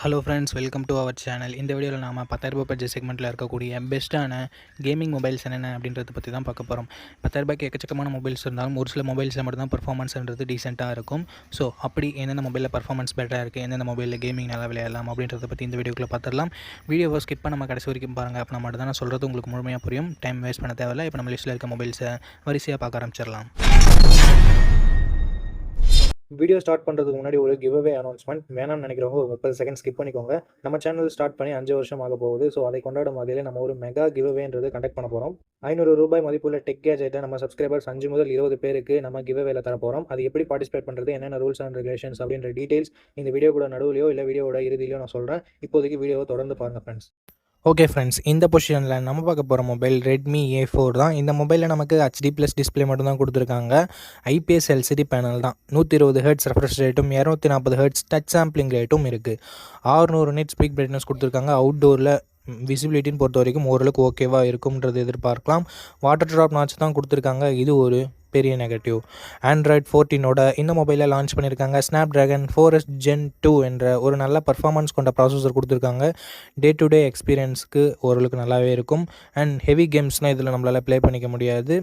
Hello friends, welcome to our channel. இந்த வீடியோவில் நாம் 10,000 பட்ஜெட் செக்மெண்ட்டில் இருக்கக்கூடிய பெஸ்ட்டான கேமிங் மொபைல்ஸ் என்னென்ன அப்படின்றத பற்றி தான் பார்க்க போகிறோம். 10,000 எக்கச்சக்கமான மொபைல்ஸ் இருந்தாலும் ஒரு சில மொபைல்ஸில் மட்டும் தான் பர்ஃபார்மன்ஸ்ன்றது டீசெண்டாக இருக்கும். ஸோ அப்படி எந்தெந்த மொபைலில் பர்ஃபார்மன்ஸ் பெட்டராக இருக்குது, எந்தெந்த மொபைலில் கேமிங் நல்லா விளையாடலாம் அப்படின்றத பற்றி இந்த வீடியோக்குள்ளே பார்த்துடலாம். வீடியோவை ஸ்கிப் பண்ண நம்ம கடைசி வரைக்கும் பாருங்கள். அப்போ மட்டும் தான் நான் சொல்கிறது உங்களுக்கு முழுமையாக புரியும். டைம் வேஸ்ட் பண்ண தேவையில்லை. இப்போ நம்ம லிஸ்ட்டில் இருக்க மொபைல்ஸை வரிசையாக பார்க்க ஆரம்பிச்சிடலாம். வீடியோ ஸ்டார்ட் பண்ணுறதுக்கு முன்னாடி ஒரு கிவ் அவே அனௌன்ஸ்மெண்ட் வேணாம்னு நினைக்கிறவங்க ஒரு 30 செகண்ட் ஸ்கிப் பண்ணிக்கோங்க. நம்ம சேனல் ஸ்டார்ட் பண்ணி 5 வருஷம் ஆக போகுது. ஸோ அதை கொண்டாடும் வகையில் நம்ம ஒரு மெகா கிவ் அவேன்றது கண்டக்ட் பண்ண போகிறோம். ₹500 மதிப்புள்ள டெக் கேஜெட்டை நம்ம சப்ஸ்கிரைபர்ஸ் 5 முதல் 20 பேருக்கு நம்ம கிவ் அவேல தர போகிறோம். அது எப்படி பார்ட்டிசிபேட் பண்ணுறது, என்னென்ன ரூல்ஸ் அண்ட் ரெகுலேஷன்ஸ் அப்படின்ற டீட்டெயில்ஸ் இந்த வீடியோ கூட நடுவுலையோ இல்லை வீடியோட இறுதியிலையோ நான் சொல்கிறேன். இப்போதைக்கு வீடியோவை தொடர்ந்து பாருங்கள் ஃப்ரெண்ட்ஸ். ஓகே ஃப்ரெண்ட்ஸ், இந்த பொசிஷனில் நம்ம பார்க்க போகிற மொபைல் Redmi A4 தான். இந்த மொபைலில் நமக்கு HD+ டிஸ்பிளே மட்டும் தான் கொடுத்துருக்காங்க. IPS LCD பேனல் தான். 120 Hz ரெஃப்ரெஷ் ரேட்டும் 240 Hz டச் சாம்பிளிங் ரேட்டும் இருக்குது. 600 nits பீக் பிரைட்னஸ் கொடுத்துருக்காங்க. அவுட்டோரில் விசிபிலிட்டின்னு பொறுத்த வரைக்கும் ஓரளவுக்கு ஓகேவாக இருக்கும்ன்றது எதிர்பார்க்கலாம். வாட்டர் ட்ராப் நாட்ச் தான் கொடுத்துருக்காங்க. இது ஒரு பெரிய நெகட்டிவ். Android 14ஓட இந்த மொபைலில் லான்ச் பண்ணியிருக்காங்க. Snapdragon 4S Gen 2 என்ற ஒரு நல்ல பர்ஃபார்மன்ஸ் கொண்ட ப்ராசஸர் கொடுத்துருக்காங்க. டே டு டே எக்ஸ்பீரியன்ஸுக்கு ஓரளவுக்கு நல்லாவே இருக்கும். அண்ட் ஹெவி கேம்ஸ்னால் இதில் நம்மளால் ப்ளே பண்ணிக்க முடியாது.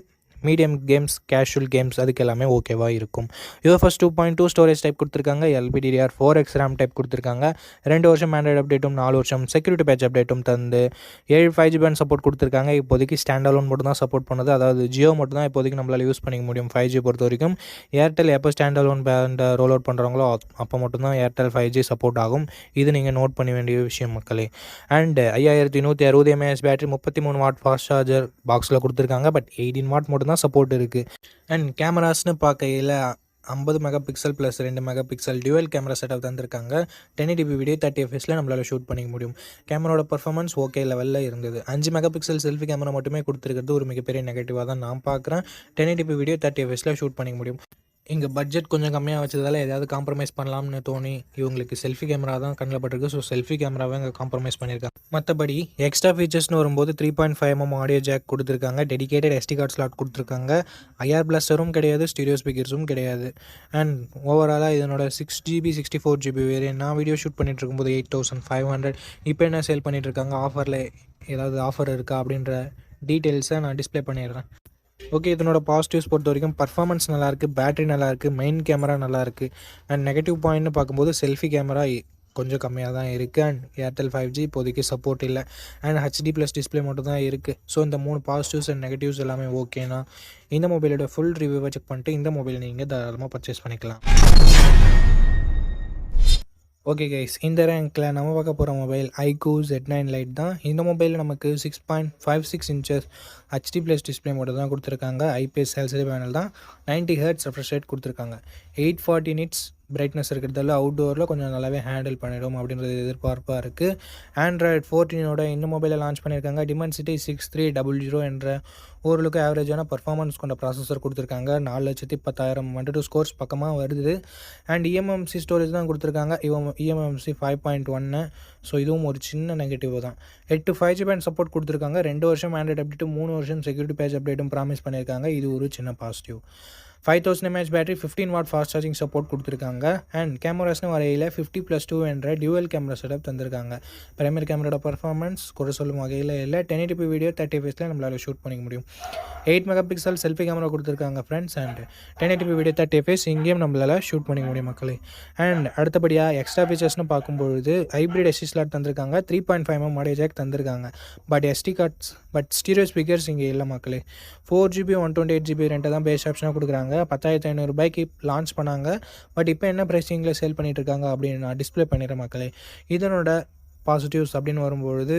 மீடியம் கேம்ஸ், கேஷுவல் கேம்ஸ் அதுக்கு எல்லாமே ஓகேவாக இருக்கும். UFS 2.2 ஸ்டோரேஜ் டைப் கொடுத்துருக்காங்க. LPDDR4X RAM டைப் கொடுத்துருக்காங்க. 2 வருஷம் ஆண்ட்ராய்டு அப்டேட்டும் 4 வருஷம் செக்யூரிட்டி பேட்ச் அப்டேட்டும் தந்து 7 5G பேண்ட் சப்போர்ட் கொடுத்துருக்காங்க. இப்போதைக்கு ஸ்டாண்ட் அலோன் மட்டும் தான் சப்போர்ட் பண்ணுது. அதாவது ஜியோ மட்டும் தான் இப்போதைக்கு நம்மளால் யூஸ் பண்ணிக்க முடியும் 5G பொறுத்த வரைக்கும். ஏர்டெல் எப்போ ஸ்டாண்ட் அலோன் பேண்டை ரோல் அவுட் பண்ணுறாங்களோ அப்போ மட்டும்தான் ஏர்டெல் 5G சப்போர்ட் ஆகும். இது நீங்கள் நோட் பண்ண வேண்டிய விஷயம் மக்களே. And 5160 mAh battery, 33 watt fast charger பாக்ஸில் கொடுத்துருக்காங்க. பட் 18 வாட் மட்டும் தான் சப்போர்ட் இருக்குது. அண்ட் கேமராஸ்னு பார்க்கையில் 50 megapixel plus 2 megapixel dual camera setup தந்திருக்காங்க. 1080p வீடியோ 30fps நம்மளால் ஷூட் பண்ணிக்க முடியும். கேமராவோட பர்ஃபார்மன்ஸ் ஓகே லெவலில் இருந்தது. 5 மெகாபிக்சல் செல்ஃபி கேமரா மட்டுமே கொடுத்துருக்கிறது ஒரு மிகப்பெரிய நெகட்டிவாக தான் நான் பார்க்குறேன். 1080p வீடியோ 30fps ஷூட் பண்ணிக்க முடியும். இங்கே பட்ஜெட் கொஞ்சம் கம்மியாக வச்சதால் எதாவது காம்ப்ரமைஸ் பண்ணலாம்னு தோணி இவங்களுக்கு செல்ஃபி கேமரா தான் கண்ணில் பட்டிருக்கு. ஸோ செல்ஃபி கேமராவை இங்கே காம்ப்ரமைஸ் பண்ணியிருக்காங்க. மற்றபடி எக்ஸ்ட்ரா ஃபீச்சர்ஸ்னு வரும்போது 3.5mm ஆடியோ ஜாக் கொடுத்துருக்காங்க. டெடிகேட்டட் SD கார்டு ஸ்லாட் கொடுத்துருக்காங்க. IR பிளாஸ்டரும் கிடையாது, ஸ்டீரியோ ஸ்பீக்கர்ஸும் கிடையாது. அண்ட் ஓவராலாக இதனோட 6GB 64GB வேரியன்ட் நான் வீடியோ ஷூட் பண்ணிட்டு இருக்கும்போது 8500. இப்போ என்ன சேல் பண்ணிகிட்ருக்காங்க, ஆஃபரில் ஏதாவது ஆஃபர் இருக்கா அப்படின்ற டீட்டெயில்ஸை நான் டிஸ்பிளே பண்ணிடுறேன். ஓகே, இதனோட பாசிட்டிவ்ஸ் பொறுத்த வரைக்கும் பர்ஃபார்மன்ஸ் நல்லாயிருக்கு, பேட்டரி நல்லாயிருக்கு, மெயின் கேமரா நல்லாயிருக்கு. அண்ட் நெகட்டிவ் பாயிண்ட்னு பார்க்கும்போது செல்ஃபி கேமரா கொஞ்சம் கம்மியாக தான் இருக்குது. அண்ட் ஏர்டெல் 5G இப்போதைக்கு சப்போர்ட் இல்லை. அண்ட் HD+ டிஸ்பிளே மட்டும் தான் இருக்குது. ஸோ இந்த 3 பாசிட்டிவ்ஸ் அண்ட் நெகட்டிவ்ஸ் எல்லாமே ஓகேனா இந்த மொபைலோட ஃபுல் ரிவ்யூவை செக் பண்ணிட்டு இந்த மொபைல் நீங்கள் தாராளமாக பர்ச்சேஸ் பண்ணிக்கலாம். ஓகே கைஸ், இந்த ரேங்க்கில் நம்ம பார்க்க போகிற மொபைல் iQOO Z9 Lite தான். இந்த மொபைலில் நமக்கு 6.56 inches HD+ டிஸ்பிளே மட்டும் தான் கொடுத்துருக்காங்க. IPS LCD பேனல் தான். 90 Hz ரெஃப்ரெஷ் ரேட் கொடுத்துருக்காங்க. 840 nits பிரைட்னஸ் இருக்கிறதால அவுட்டோரில் கொஞ்சம் நல்லாவே ஹேண்டில் பண்ணிடும் அப்படின்றது எதிர்பார்ப்பாக இருக்குது. Android 14ஓட இந்த மொபைலை லான்ச் பண்ணியிருக்காங்க. Dimensity 6300 என்ற ஓரளவுக்கு ஆவரேஜான பர்ஃபார்மன்ஸ் கொண்ட ப்ராசஸர் கொடுத்துருக்காங்க. 4,10,000 Antutu ஸ்கோர்ஸ் பக்கமாக வருது. அண்ட் eMMC ஸ்டோரேஜ் தான் கொடுத்துருக்காங்க. eMMC 5.1. ஸோ இதுவும் ஒரு சின்ன நெகட்டிவ் தான். 8 5G பேண்ட் சப்போர்ட் கொடுத்துருக்காங்க. 2 வருஷம் ஆண்ட்ராய்டு அப்டேட்டும் 3 வருஷம் செக்யூரிட்டி பேட்ச் அப்டேட்டும் ப்ராமிஸ் பண்ணியிருக்காங்க. இது ஒரு சின்ன positive. 5000 mAh battery, 15 what fast charging support கொடுத்துருக்காங்க. அண்ட் கேமராஸ்னு வரையில் 50+2 என்ற டியூவல் கேமரா செட்டப் தந்திருக்காங்க. பிரைமரி கேமராவோட பர்ஃபார்மன்ஸ் குறை சொல்லும் வகையில் இல்லை. 1080p வீடியோ 30fps நம்மளால் ஷூட் பண்ணிக்க முடியும். 8 மெகாபிக்சல் செல்ஃபி கேமரா கொடுத்துருக்காங்க friends. And 1080p video 30fps இங்கேயும் நம்மளால் ஷூட் பண்ணிக்க முடியும் மக்களே. அண்ட் அடுத்தபடியாக எக்ஸ்ட்ரா ஃபீச்சர்ஸ்னு பார்க்கும்பொழுது ஹைப்ரிட் SD ஸ்லாட் தந்திருக்காங்க. 3.5mm ஆடியோ ஜாக் தந்திருக்காங்க. பட் ஸ்டீரியோ ஸ்பீக்கர்ஸ் இங்கே இல்லை மக்களே. 4GB 128GB ரெண்டை தான் பேஸ் ஆப்ஷனாக கொடுக்குறாங்க. 10,500 லான்ச் பண்ணாங்க. பட் இப்போ என்ன ப்ரைஸிங்கில் சேல் பண்ணிகிட்ருக்காங்க அப்படின்னு நான் டிஸ்பிளே பண்ணிடுறேன் மக்களே. இதனோட பாசிட்டிவ்ஸ் அப்படின்னு வரும்பொழுது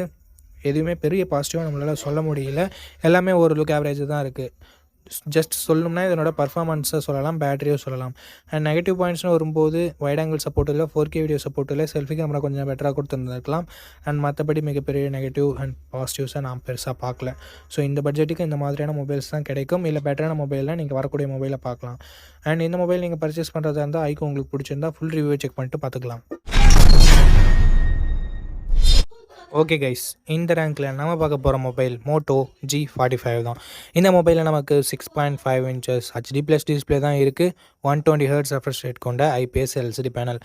எதுவுமே பெரிய பாசிட்டிவாக நம்மளால் சொல்ல முடியல. எல்லாமே ஓரளவுக்கு ஆவரேஜ் தான் இருக்குது. ஜஸ்ட் சொல்லணும்னா இதனோட பர்ஃபார்மன்ஸை சொல்லலாம், பேட்டரியும் சொல்லலாம். அண்ட் நெகட்டிவ் பாயிண்ட்ஸ்னு வரும்போது வைட் ஆங்கிள் சப்போர்ட் இல்லை, 4K வீடியோ சப்போர்ட் இல்லை, செல்ஃபி கேமரா கொஞ்சம் பெட்டராக கொடுத்துருந்துருக்கலாம். அண்ட் மற்றபடி மிகப்பெரிய நெகட்டிவ் அண்ட் பாசிட்டிவ்ஸை நான் பெருசாக பார்க்கல. ஸோ இந்த பட்ஜெட்டுக்கு இந்த மாதிரியான மொபைல்ஸ் தான் கிடைக்கும். இல்லை பெட்டரான மொபைலில் நீங்கள் வரக்கூடிய மொபைலை பார்க்கலாம். அண்ட் இந்த மொபைல் நீங்கள் பர்ச்சேஸ் பண்ணுறதா இருந்தால் iQOO உங்களுக்கு பிடிச்சிருந்தா ஃபுல் ரிவ்யூ செக் பண்ணிட்டு பார்த்துக்கலாம். ஓகே கைஸ், இந்த ரேங்க்கில் நம்ம பார்க்க போகிற மொபைல் மோட்டோ G45 தான். இந்த மொபைலில் நமக்கு 6.5 இன்ச்சஸ் HD ப்ளஸ் டிஸ்பிளே தான் இருக்குது. 120 ஹெர்ட்ஸ் ரெஃப்ரெஷ் ரேட் கொண்ட IPS LCD பேனல்.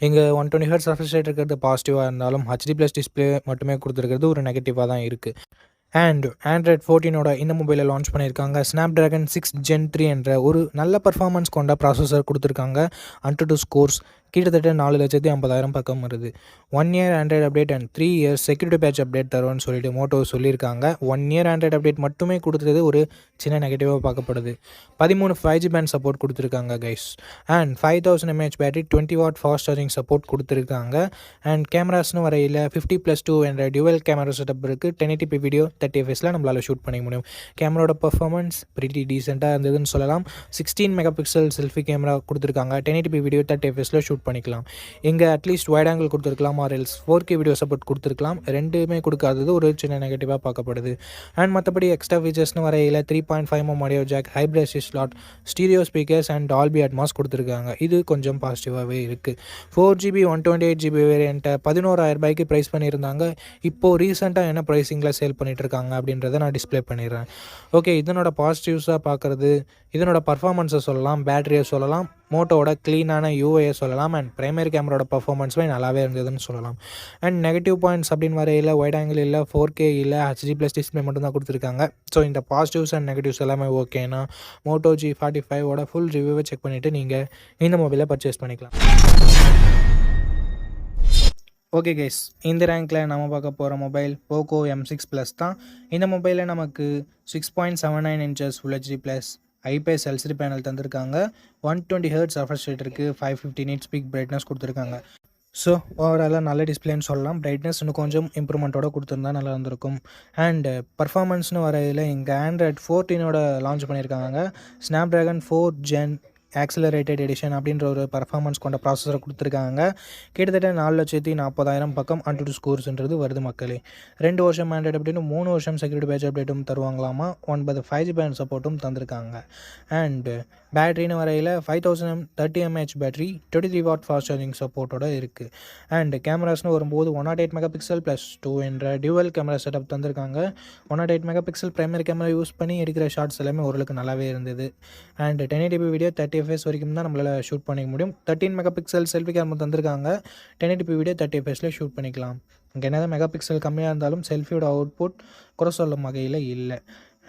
இங்கே 120 ஹெர்ட்ஸ் ரெஃப்ரெஷ் ரேட் இருக்கிறது பாசிட்டிவாக இருந்தாலும் HD ப்ளஸ் டிஸ்பிளே மட்டுமே கொடுத்துருக்கிறது ஒரு நெகட்டிவாக தான் இருக்குது. அண்ட் ஆண்ட்ராய்ட் 14ஓட இந்த மொபைலை லான்ச் பண்ணியிருக்காங்க. ஸ்னாப்ட்ராகன் 6 Gen 3 என்ற ஒரு நல்ல பர்ஃபார்மன்ஸ் கொண்ட ப்ராசஸர் கொடுத்துருக்காங்க. AnTuTu ஸ்கோர்ஸ் கிட்டத்தட்ட 4,50,000 பக்கம் வருது. 1 year Android update and 3 years security patch update தருவோன்னு சொல்லிட்டு மோட்டோ சொல்லியிருக்காங்க. 1 இயர் ஆண்ட்ராய்டு அப்டேட் மட்டுமே கொடுத்தது ஒரு சின்ன நெகட்டிவாக பார்க்கப்படுது. 13 5G பேண்ட் சப்போர்ட் கொடுத்துருக்காங்க guys. And 5000 mAh battery 20 what fast charging support கொடுத்துருக்காங்க. அண்ட் கேமராஸ்னு வரையில் 50+2 என்ற டியூவல் கேமரா செட்டப் இருக்குது. 1080p வீடியோ 30 fps நம்மளால் ஷூட் பண்ணிக்க முடியும். கேமராவோட பர்ஃபார்மன்ஸ் பிரிட்டி டீசெண்டாக இருந்ததுன்னு சொல்லலாம். 16 மெகா பிக்சல் செல்ஃபி கேமரா கொடுத்துருக்காங்க. 1080p வீடியோ 30 fps ஷூட் பண்ணிக்கலாம். இங்கே அட்லீஸ்ட் வைட் ஆங்கிள் கொடுத்துருக்கலாம் or else 4K video support கொடுத்துருக்கலாம். ரெண்டுமே கொடுக்காதது ஒரு சின்ன நெகட்டிவாக பார்க்கப்படுது. அண்ட் மற்றபடி எக்ஸ்ட்ரா ஃபீச்சர்ஸ்னு வரையில் 3.5mm audio jack, hybrid slot, stereo speakers and Dolby Atmos கொடுத்துருக்காங்க. இது கொஞ்சம் பாசிட்டிவாகவே இருக்குது. 4GB 128GB வேரியண்ட்டை 11,000 ரூபாய்க்கு ப்ரைஸ் பண்ணியிருந்தாங்க. இப்போது ரீசெண்டாக என்ன ப்ரைஸிங்கில் சேல் பண்ணிகிட்டு இருக்காங்க அப்படின்றத நான் டிஸ்பிளே பண்ணிடுறேன். ஓகே, இதனோட பாசிட்டிவ்ஸாக பார்க்குறது இதனோட பர்ஃபார்மன்ஸை சொல்லலாம், பேட்டரியை சொல்லலாம், மோட்டோவோட க்ளீனான யூஐயை சொல்லலாம். அண்ட் பிரைமரி கேமராவோட பர்ஃபார்மன்ஸுமே நல்லாவே இருந்ததுன்னு சொல்லலாம். அண்ட் நெகட்டிவ் பாயிண்ட்ஸ் அப்படின்னு வரையில் வைட் ஆங்கிள் இல்லை, 4K இல்லை, HD ப்ளஸ் டிஸ்பிளே மட்டும் தான் கொடுத்துருக்காங்க. ஸோ இந்த பாசிட்டிவ்ஸ் அண்ட் நெகட்டிவ்ஸ் எல்லாமே ஓகேனா மோட்டோ G45ஓட ஃபுல் ரிவ்யூவை செக் பண்ணிவிட்டு நீங்கள் இந்த மொபைலை பர்ச்சேஸ் பண்ணிக்கலாம். ஓகே கைஸ், இந்த ரேங்க்கில் நம்ம பார்க்க போகிற மொபைல் போக்கோ M6 ப்ளஸ் தான். இந்த மொபைலில் நமக்கு 6.79 inches full HD plus IPS LCD panel தந்திருக்காங்க. 120 ஹெர்ட்ஸ் ரெஃப்ரெஷ் ரேட் இருக்குது. 550 nits பீக் பிரைட்னஸ் கொடுத்துருக்காங்க. ஸோ ஓவராலாக நல்ல டிஸ்பிளேன்னு சொல்லலாம். பிரைட்னஸ் இன்னும் கொஞ்சம் இம்ப்ரூவ்மெண்ட்டோட கொடுத்துருந்தா நல்லா இருந்திருக்கும். அண்ட் பர்ஃபார்மன்ஸ்னு வரையில் இங்கே ஆண்ட்ராய்ட் 14ஓட லான்ச் பண்ணியிருக்காங்க. ஸ்னாப்ட்ராகன் 4 Gen ஆக்சிலரேட்டட் எடிஷன் அப்படின்ற ஒரு பர்ஃபார்மன்ஸ் கொண்ட ப்ராசஸரை கொடுத்துருக்காங்க. கிட்டத்தட்ட 4,40,000 பக்கம் AnTuTu ஸ்கோர்ஸ்ன்றது வருது மக்களே. 2 வருஷம் ஆண்ட்ராய்டு அப்டேட்டும் 3 வருஷம் செக்யூரிட்டி பேட்ச் அப்டேட்டும் தருவாங்களாமா. 9 5G பேண்ட் சப்போர்ட்டும் தந்திருக்காங்க. அண்ட் பேட்டரின்னு வரையில் 5030 mAh battery 23 watt fast charging சப்போர்ட்டோட இருக்குது. அண்ட் கேமராஸ்னு வரும்போது 108 மெகா பிக்சல் ப்ளஸ் 2 என்ற டியூவல் கேமரா செட்டப் தந்திருக்காங்க. 108 mega pixel primary camera use பண்ணி எடுக்கிற ஷார்ட்ஸ் எல்லாமே ஓரளவுக்கு நல்லாவே இருந்தது. அண்ட் 1080p வீடியோ 30 fps வரைக்கும் தான் நம்மளால் ஷூட் பண்ணிக்க முடியும். 13 மெகா பிக்சல் செல்ஃபி கேமரா தந்திருக்காங்க. 1080p வீடியோ 30 fps ஷூட் பண்ணிக்கலாம். இங்கே என்ன மெகா பிக்சல் கம்மியாக இருந்தாலும் செல்ஃபியோட அவுட்புட் குறை சொல்லும் வகையில் இல்லை.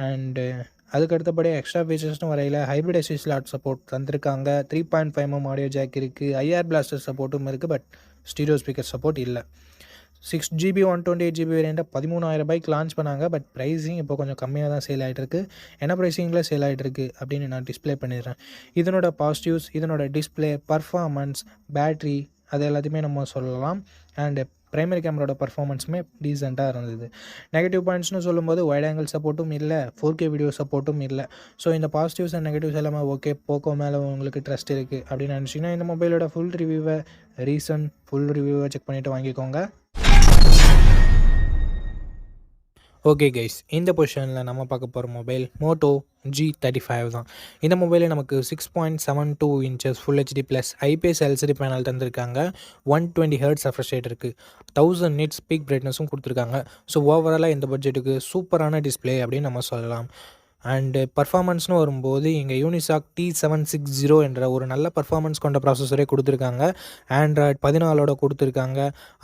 அண்டு அதுக்கு அடுத்தபடியாக எக்ஸ்ட்ரா ஃபீச்சர்ஸ்னு வரையில் ஹைப்ரிட் ஸ்லாட் சப்போர்ட் தந்திருக்காங்க. 3.5mm ஆடியோ ஜாக் இருக்குது. IR பிளாஸ்டர் சப்போர்ட்டும் இருக்குது. பட் ஸ்டீரியோ ஸ்பீக்கர் சப்போர்ட் இல்லை. 6GB 128GB வேரியண்ட்டை 13,000 ரூபாய்க்கு லான்ச் பண்ணாங்க. பட் ப்ரைஸிங் இப்போ கொஞ்சம் கம்மியாக தான் சேல் ஆகிட்டுருக்கு. என்ன ப்ரைஸிங்கில் சேல் ஆகிட்டுருக்கு அப்படின்னு நான் டிஸ்பிளே பண்ணிடுறேன். இதனோட பாசிட்டிவ்ஸ், இதனோட டிஸ்பிளே, பர்ஃபார்மன்ஸ், பேட்ரி அது எல்லாத்தையுமே நம்ம சொல்லலாம். அண்டு பிரைமரி கேமராவோட பர்ஃபார்மன்ஸுமே டீசெண்டாக இருந்தது. நெகட்டிவ் பாயிண்ட்ஸ்னு சொல்லும்போது வைட் ஆங்கிள் சப்போர்ட்டும் இல்லை, 4K வீடியோ சப்போர்ட்டும் இல்லை. ஸோ இந்த பாசிட்டிவ்ஸ் அண்ட் நெகட்டிவ்ஸ் எல்லாமே ஓகே, போக்கோ மேலே உங்களுக்கு ட்ரஸ்ட் இருக்குது அப்படின்னு நினச்சிங்கன்னா இந்த மொபைலோட ஃபுல் ரிவ்யூவை ஃபுல் ரிவ்யூவை செக் பண்ணிவிட்டு வாங்கிக்கோங்க. ஓகே கைஸ், இந்த பொசிஷனில் நம்ம பார்க்க போகிற மொபைல் மோட்டோ G35 தான். இந்த மொபைலில் நமக்கு 6.72 inches full HD plus IPS LCD panel தந்திருக்காங்க. 120 ஹெர்ட்ஸ் ரெஃப்ரெஷ் ரேட் இருக்குது. 1000 nits பீக் பிரைட்னஸும் கொடுத்துருக்காங்க. ஸோ ஓவராலாக இந்த பட்ஜெட்டுக்கு சூப்பரான டிஸ்பிளே அப்படின்னு நம்ம சொல்லலாம். அண்டு பர்ஃபார்மன்ஸ்னு வரும்போது இங்கே யூனிசாக் T760 என்ற ஒரு நல்ல பர்ஃபார்மன்ஸ் கொண்ட ப்ராசஸரே கொடுத்துருக்காங்க. ஆண்ட்ராய்ட் 14ஓட கொடுத்துருக்காங்க.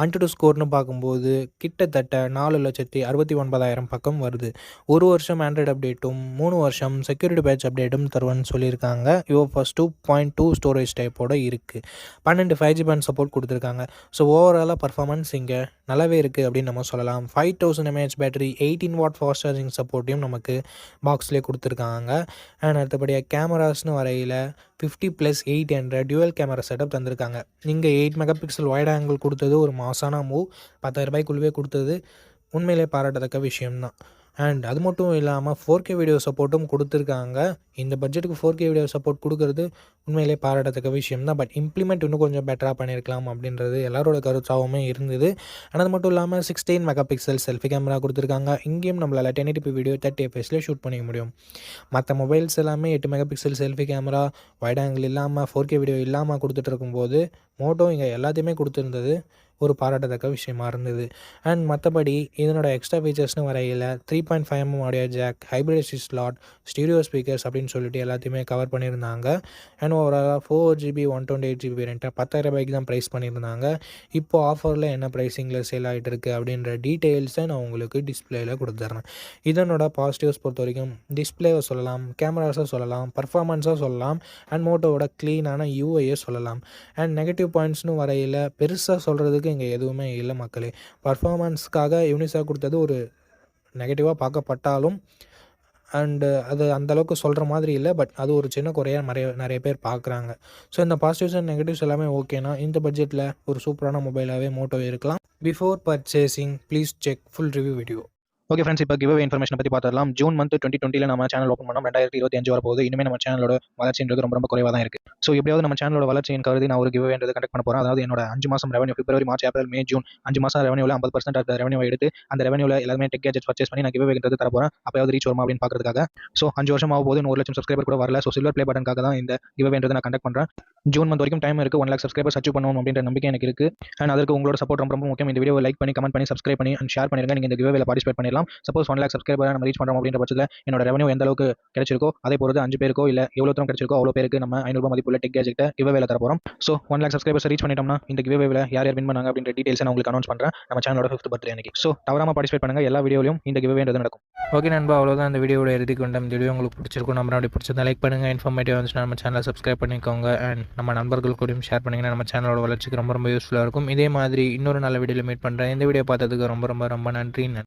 AnTuTu ஸ்கோர்னு பார்க்கும்போது கிட்டத்தட்ட 4,69,000 பக்கம் வருது. 1 வருஷம் ஆண்ட்ராய்டு அப்டேட்டும் 3 வருஷம் செக்யூரிட்டி பேட்ச் அப்டேட்டும் தருவன்னு சொல்லியிருக்காங்க. UFS 2.2 ஸ்டோரேஜ் டைப்போட இருக்குது. 12 5G பேண்ட் சப்போர்ட் கொடுத்துருக்காங்க. ஸோ ஓவராலாக பர்ஃபார்மன்ஸ் இங்கே நல்லாவே இருக்குது அப்படின்னு நம்ம சொல்லலாம். 5000 mAh battery 18 watt fast charging சப்போர்ட்டையும் நமக்கு பாக்ஸ்லேயே கொடுத்துருக்காங்க. அண்ட் அடுத்தபடியாக கேமராஸ்னு வரையில் 50+8 என்ற டியூவல் கேமரா செட்டப் தந்திருக்காங்க. இங்கே 8 மெகா பிக்சல் வைட் ஆங்கிள் கொடுத்தது ஒரு மாசான மூவ். 10,000 ரூபாய்க்குள்ளவே கொடுத்தது உண்மையிலே பாராட்டத்தக்க விஷயம்தான். அண்ட் அது மட்டும் இல்லாமல் 4K வீடியோ சப்போர்ட்டும் கொடுத்துருக்காங்க. இந்த பட்ஜெட்டுக்கு 4K வீடியோ சப்போர்ட் கொடுக்கறது உண்மையிலே பாராட்டத்தக்க விஷயம் தான். பட் இம்ப்ளிமெண்ட் இன்னும் கொஞ்சம் பெட்டராக பண்ணியிருக்கலாம் அப்படின்றது எல்லாரோட கருத்தாகவுமே இருந்தது. ஆனால் அது மட்டும் இல்லாமல் 16 மெகா பிக்சல் செல்ஃபி கேமரா கொடுத்துருக்காங்க. இங்கேயும் நம்மளால் 1080p வீடியோ 30 fps ஷூட் பண்ணிக்க முடியும். மற்ற மொபைல்ஸ் எல்லாமே 8 mega pixel selfie camera, wide angle இல்லாமல் 4K வீடியோ இல்லாமல் கொடுத்துட்டு இருக்கும்போது மோட்டோ இங்கே எல்லாத்தையுமே கொடுத்துருந்தது ஒரு பாராட்டத்தக்க விஷயமா இருந்தது. அண்ட் மற்றபடி இதனோட எக்ஸ்ட்ரா ஃபீச்சர்ஸ்னு வரையில் 3.5mm audio jack, hybrid slot, stereo speakers அப்படின்னு சொல்லிட்டு எல்லாத்தையுமே கவர் பண்ணியிருந்தாங்க. அண்ட் ஓவராலாக 4GB 128GB வேரியண்ட்டை 10,000 ரூபாய்க்கு தான் ப்ரைஸ் பண்ணியிருந்தாங்க. இப்போது ஆஃபரில் என்ன ப்ரைஸிங்கில் சேல் ஆகிட்டு இருக்குது அப்படின்ற டீட்டெயில்ஸை நான் உங்களுக்கு டிஸ்பிளேயில் கொடுத்துட்றேன். இதனோட பாசிட்டிவ்ஸ் பொறுத்த வரைக்கும் டிஸ்பிளேவை சொல்லலாம், கேமராஸை சொல்லலாம், பர்ஃபார்மன்ஸாக சொல்லலாம், அண்ட் மோட்டோவோட க்ளீனான யூஐயை சொல்லலாம். அண்ட் நெகட்டிவ் பாயிண்ட்ஸ்னு வரையில் பெருசாக சொல்கிறதுக்கு இங்கே எதுவுமே இல்லை மக்களே. பர்ஃபார்மன்ஸ்க்காக யூனிஸாக கொடுத்தது ஒரு நெகட்டிவாக பார்க்கப்பட்டாலும் அண்டு அது அந்தளவுக்கு சொல்கிற மாதிரி இல்லை. பட் அது ஒரு சின்ன குறையாக நிறைய பேர் பார்க்குறாங்க. ஸோ இந்த பாசிட்டிவ்ஸ் அண்ட் நெகட்டிவ்ஸ் எல்லாமே ஓகேனா இந்த பட்ஜெட்டில் ஒரு சூப்பரான மொபைலாகவே மோட்டோ இருக்கலாம். Before purchasing please check full review video. Okay friends, இப்போ கிவ்அவே இன்ஃபர்மேஷன் பற்றி பார்த்துடலாம். ஜூன் மந்த் 2020 நம்ம சேனல் ஓப்பன் பண்ணோம். 2025 வரப்போகுது. இனிமேல் நம்ம சேனலோட வளர்ச்சின்றது ரொம்ப குறைவாக தான் இருக்குது. ஸோ எப்படியாவது நம்ம சேனலோட வளர்ச்சியின் கருதி நான் ஒரு கிவ்அவேன்றது கண்டக்ட் பண்ண போகிறேன். அதாவது என்னோட 5 மாதம் ரெவன்யூ, பிப்ரவரி, மார்ச், ஏப்ரல், மே, ஜூன் 5 மாதம் ரெவன்யூவில் 50% ஆஃப் ரெவன்யூ எடுத்து அந்த ரெவன்யூவில் எல்லாமே டெக் கேஜெட்ஸ் பர்ச்சேஸ் பண்ணி நான் கிவ்அவேன்றது தர போகிறேன். அப்போயாவது ரீச் வருமா அப்படின்னு பார்க்கறதுக்காக. ஸோ 5 வருஷம் ஆக போது 1 லட்சம் சப்ஸ்கிரைபர் கூட வரல. ஸோ சில்வர் ப்ளே பட்டனுக்காக தான் இந்த கிவ்அவேன்றது நான் கண்டக்ட் பண்ணுறேன். ஜூன் மந்த் வரைக்கும் டைம் இருக்குது. 1 லேக் சப்ஸ்கிரைபர்ஸ் அச்சீவ் பண்ணணும் அப்படின்ற நம்பிக்கை எனக்கு இருக்குது. அண்ட் அதற்கு உங்களோட சப்போர்ட் ரொம்ப முக்கியம். இந்த வீடியோ லைக் பண்ணி, கமெண்ட் பண்ணி, சப்ஸ்கிரைப் பண்ணி அண்ட் ஷேர் பண்ணிருங்க. நீங்கள் இந்த கிவ்அவேல பார்ட்டிசிபேட் பண்ணிடலாம். சப்போஸ் 1 லேக் சப்ஸ்கிரைபர் நம்ம ரீச் பண்ணுறோம் அப்படின்ற பட்சத்தில் என்னோட ரெவன்யூ எந்த அளவுக்கு கிடைச்சிருக்கோ அதை பொறுத்து 5 பேருக்கோ இல்லை எவ்வளோ தூரம் கிடைச்சிருக்கோ அவ்வளோ பேருக்கு நம்ம 500 ரூபாய் மதிப்புள்ள டெக் கேஜெட்டை கிவ்அவேல தர போகிறோம். ஸோ 1 லேக் சப்ஸ்கிரைபர்ஸ் ரீச் பண்ணிட்டோம்னா இந்த கிவ்அவேல யார் வின் பண்ணாங்க அப்படின்ற டீடைல்ஸ் நான் உங்களுக்கு அனௌன்ஸ் பண்ணுறேன் நம்ம சேனலோட 5th பர்த்டே அன்னைக்கு. ஸோ தவறாமல் பார்ட்டிசிபேட் பண்ணுங்கள். எல்லா வீடியோலையும் இந்த கிவ்அவேன்றது நடக்கும். ஓகே நண்பா, அவ்வளோதான் இந்த வீடியோட இறுதி கொண்டோம். இந்த வீடியோ உங்களுக்கு பிடிச்சிருக்கும். நம்ம அப்படி பிடிச்சிருந்தா லைக் பண்ணுங்கள். இன்ஃபர்மேட்டிவ் வந்துச்சுன்னா நம்ம சேனலை சப்ஸ்கிரைப் பண்ணிக்கோங்க. அண்ட் நம்ம நண்பர்கள் கூடயும் ஷேர் பண்ணிங்கன்னா நம்ம சேனலோட வளர்ச்சிக்கு ரொம்ப யூஸ்ஃபுல்லாக இருக்கும். இதே மாதிரி இன்னொரு நல்ல வீடியோவில் மீட் பண்ணுறேன். இந்த வீடியோ பார்த்ததுக்கு ரொம்ப நன்றி.